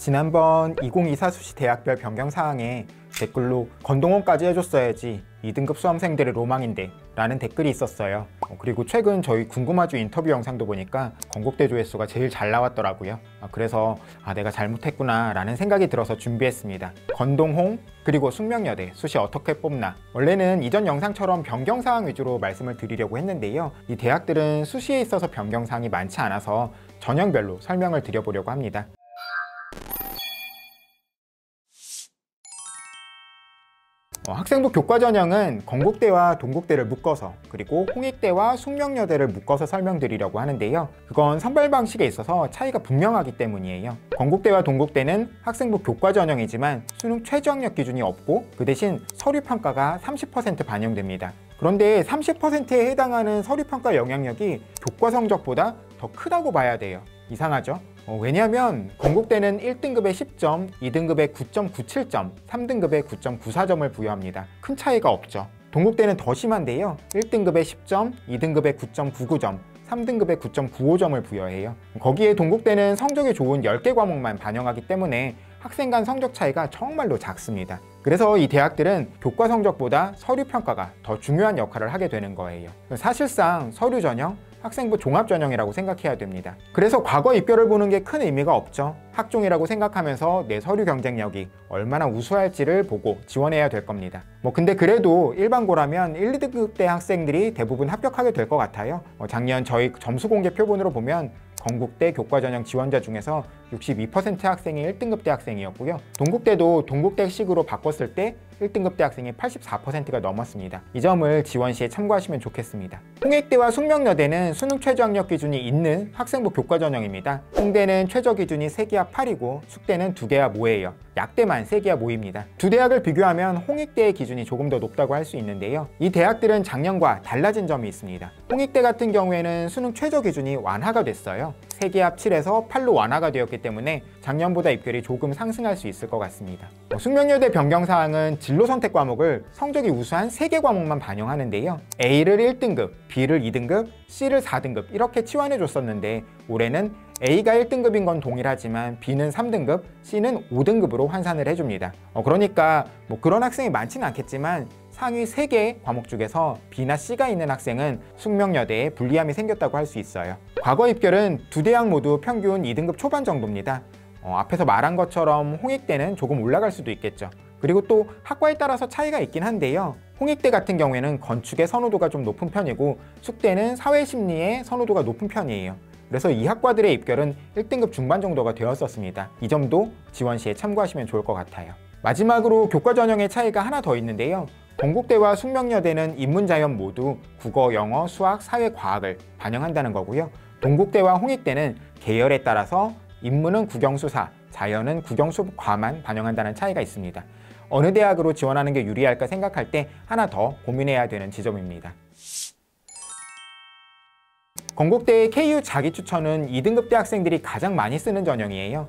지난번 2024 수시 대학별 변경사항에 댓글로 건동원까지 해줬어야지 2등급 수험생들의 로망인데 라는 댓글이 있었어요. 그리고 최근 저희 궁금하죠 인터뷰 영상도 보니까 건국대 조회수가 제일 잘 나왔더라고요. 그래서 내가 잘못했구나 라는 생각이 들어서 준비했습니다. 건동홍 그리고 숙명여대 수시 어떻게 뽑나. 원래는 이전 영상처럼 변경사항 위주로 말씀을 드리려고 했는데요, 이 대학들은 수시에 있어서 변경사항이 많지 않아서 전형별로 설명을 드려보려고 합니다. 학생부 교과 전형은 건국대와 동국대를 묶어서, 그리고 홍익대와 숙명여대를 묶어서 설명드리려고 하는데요, 그건 선발 방식에 있어서 차이가 분명하기 때문이에요. 건국대와 동국대는 학생부 교과 전형이지만 수능 최저학력 기준이 없고 그 대신 서류평가가 30% 반영됩니다. 그런데 30%에 해당하는 서류평가 영향력이 교과 성적보다 더 크다고 봐야 돼요. 이상하죠? 왜냐하면 건국대는 1등급에 10점, 2등급에 9.97점, 3등급에 9.94점을 부여합니다. 큰 차이가 없죠. 동국대는 더 심한데요, 1등급에 10점, 2등급에 9.99점, 3등급에 9.95점을 부여해요. 거기에 동국대는 성적이 좋은 10개 과목만 반영하기 때문에 학생 간 성적 차이가 정말로 작습니다. 그래서 이 대학들은 교과 성적보다 서류 평가가 더 중요한 역할을 하게 되는 거예요. 사실상 서류 전형, 학생부 종합 전형이라고 생각해야 됩니다. 그래서 과거 입결을 보는 게 큰 의미가 없죠. 학종이라고 생각하면서 내 서류 경쟁력이 얼마나 우수할지를 보고 지원해야 될 겁니다. 근데 그래도 일반고라면 1, 2등급 대 학생들이 대부분 합격하게 될 것 같아요. 작년 저희 점수 공개 표본으로 보면 건국대 교과전형 지원자 중에서 62% 학생이 1등급 대학생이었고요. 동국대도 동국대식으로 바꿨을 때 1등급 대학생이 84%가 넘었습니다. 이 점을 지원 시에 참고하시면 좋겠습니다. 홍익대와 숙명여대는 수능 최저학력 기준이 있는 학생부 교과전형입니다. 홍대는 최저 기준이 3개합 8이고 숙대는 2개합 5예요. 약대만 3개합 5입니다. 두 대학을 비교하면 홍익대의 기준이 조금 더 높다고 할 수 있는데요, 이 대학들은 작년과 달라진 점이 있습니다. 홍익대 같은 경우에는 수능 최저 기준이 완화가 됐어요. 3개합 7에서 8로 완화가 되었기 때문에 작년보다 입결이 조금 상승할 수 있을 것 같습니다. 숙명여대 변경사항은 진로 선택 과목을 성적이 우수한 3개 과목만 반영하는데요, A를 1등급, B를 2등급, C를 4등급 이렇게 치환해 줬었는데 올해는 A가 1등급인 건 동일하지만 B는 3등급, C는 5등급으로 환산을 해줍니다. 그러니까 그런 학생이 많지는 않겠지만 상위 3개 과목 중에서 B나 C가 있는 학생은 숙명여대에 불리함이 생겼다고 할 수 있어요. 과거 입결은 두 대학 모두 평균 2등급 초반 정도입니다. 앞에서 말한 것처럼 홍익대는 조금 올라갈 수도 있겠죠. 그리고 또 학과에 따라서 차이가 있긴 한데요, 홍익대 같은 경우에는 건축의 선호도가 좀 높은 편이고 숙대는 사회심리의 선호도가 높은 편이에요. 그래서 이 학과들의 입결은 1등급 중반 정도가 되었었습니다. 이 점도 지원 시에 참고하시면 좋을 것 같아요. 마지막으로 교과 전형의 차이가 하나 더 있는데요, 건국대와 숙명여대는 인문자연 모두 국어, 영어, 수학, 사회, 과학을 반영한다는 거고요, 동국대와 홍익대는 계열에 따라서 인문은 국영수사, 자연은 국영수과만 반영한다는 차이가 있습니다. 어느 대학으로 지원하는 게 유리할까 생각할 때 하나 더 고민해야 되는 지점입니다. 건국대의 KU 자기추천은 2등급 대학생들이 가장 많이 쓰는 전형이에요.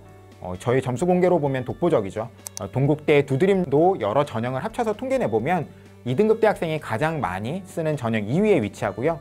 저희 점수 공개로 보면 독보적이죠. 동국대 두드림도 여러 전형을 합쳐서 통계내보면 2등급 대학생이 가장 많이 쓰는 전형 2위에 위치하고요,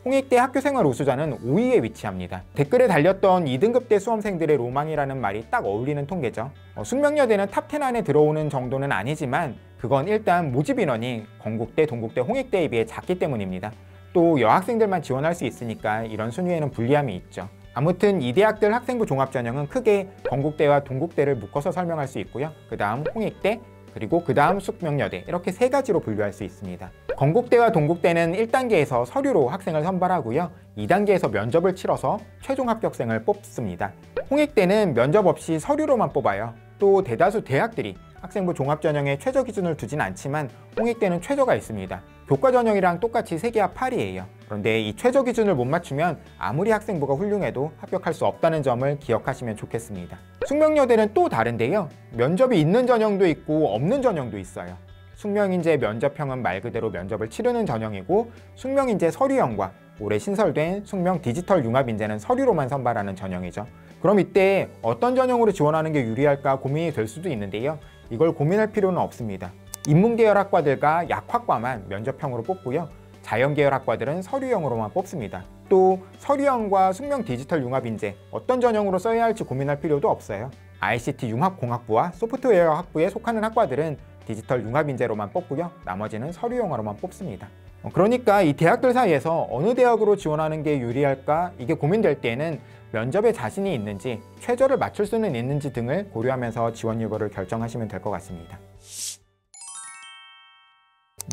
홍익대 학교생활 우수자는 5위에 위치합니다. 댓글에 달렸던 2등급대 수험생들의 로망이라는 말이 딱 어울리는 통계죠. 숙명여대는 탑10 안에 들어오는 정도는 아니지만 그건 일단 모집 인원이 건국대, 동국대, 홍익대에 비해 작기 때문입니다. 또 여학생들만 지원할 수 있으니까 이런 순위에는 불리함이 있죠. 아무튼 이 대학들 학생부 종합전형은 크게 건국대와 동국대를 묶어서 설명할 수 있고요, 그 다음 홍익대, 그리고 그 다음 숙명여대 이렇게 3가지로 분류할 수 있습니다. 건국대와 동국대는 1단계에서 서류로 학생을 선발하고요, 2단계에서 면접을 치러서 최종 합격생을 뽑습니다. 홍익대는 면접 없이 서류로만 뽑아요. 또 대다수 대학들이 학생부 종합전형에 최저 기준을 두진 않지만 홍익대는 최저가 있습니다. 교과 전형이랑 똑같이 3개합 8이에요. 그런데 이 최저 기준을 못 맞추면 아무리 학생부가 훌륭해도 합격할 수 없다는 점을 기억하시면 좋겠습니다. 숙명여대는 또 다른데요, 면접이 있는 전형도 있고 없는 전형도 있어요. 숙명인재 면접형은 말 그대로 면접을 치르는 전형이고, 숙명인재 서류형과 올해 신설된 숙명 디지털 융합인재는 서류로만 선발하는 전형이죠. 그럼 이때 어떤 전형으로 지원하는 게 유리할까 고민이 될 수도 있는데요, 이걸 고민할 필요는 없습니다. 인문계열 학과들과 약학과만 면접형으로 뽑고요, 자연계열 학과들은 서류형으로만 뽑습니다. 또 서류형과 숙명 디지털 융합인재 어떤 전형으로 써야 할지 고민할 필요도 없어요. ICT 융합공학부와 소프트웨어 학부에 속하는 학과들은 디지털 융합 인재로만 뽑고요. 나머지는 서류 영어로만 뽑습니다. 그러니까 이 대학들 사이에서 어느 대학으로 지원하는 게 유리할까 이게 고민될 때에는 면접에 자신이 있는지, 최저를 맞출 수는 있는지 등을 고려하면서 지원 여부를 결정하시면 될 것 같습니다.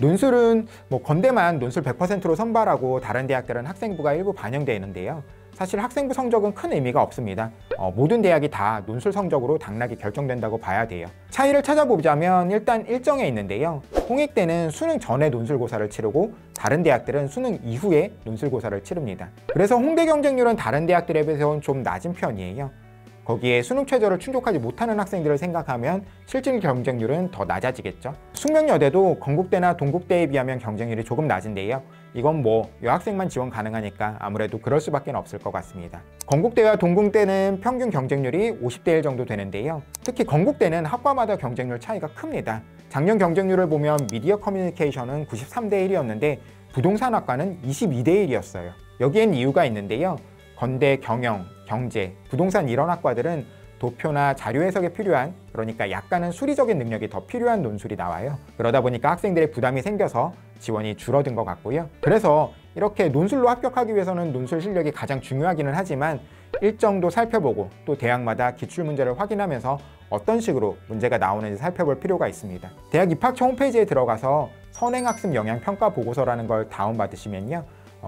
논술은 건대만 논술 100%로 선발하고 다른 대학들은 학생부가 일부 반영되어 있는데요. 사실 학생부 성적은 큰 의미가 없습니다. 모든 대학이 다 논술 성적으로 당락이 결정된다고 봐야 돼요. 차이를 찾아보자면 일단 일정에 있는데요. 홍익대는 수능 전에 논술고사를 치르고 다른 대학들은 수능 이후에 논술고사를 치릅니다. 그래서 홍대 경쟁률은 다른 대학들에 비해서는 좀 낮은 편이에요. 거기에 수능 최저를 충족하지 못하는 학생들을 생각하면 실질 경쟁률은 더 낮아지겠죠. 숙명여대도 건국대나 동국대에 비하면 경쟁률이 조금 낮은데요. 이건 여학생만 지원 가능하니까 아무래도 그럴 수밖에 없을 것 같습니다. 건국대와 동국대는 평균 경쟁률이 50대 1 정도 되는데요. 특히 건국대는 학과마다 경쟁률 차이가 큽니다. 작년 경쟁률을 보면 미디어 커뮤니케이션은 93대 1이었는데 부동산학과는 22대 1이었어요. 여기엔 이유가 있는데요. 건대, 경영, 경제, 부동산 이런 학과들은 도표나 자료 해석에 필요한, 그러니까 약간은 수리적인 능력이 더 필요한 논술이 나와요. 그러다 보니까 학생들의 부담이 생겨서 지원이 줄어든 것 같고요. 그래서 이렇게 논술로 합격하기 위해서는 논술 실력이 가장 중요하기는 하지만 일정도 살펴보고 또 대학마다 기출문제를 확인하면서 어떤 식으로 문제가 나오는지 살펴볼 필요가 있습니다. 대학 입학처 홈페이지에 들어가서 선행학습 영향평가 보고서라는 걸 다운받으시면요.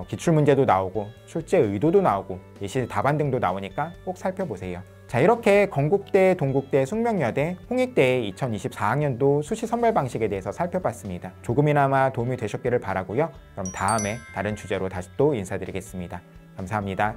기출문제도 나오고 출제 의도도 나오고 예시 답안 등도 나오니까 꼭 살펴보세요. 자, 이렇게 건국대, 동국대, 숙명여대, 홍익대의 2024학년도 수시 선발 방식에 대해서 살펴봤습니다. 조금이나마 도움이 되셨기를 바라고요. 그럼 다음에 다른 주제로 다시 또 인사드리겠습니다. 감사합니다.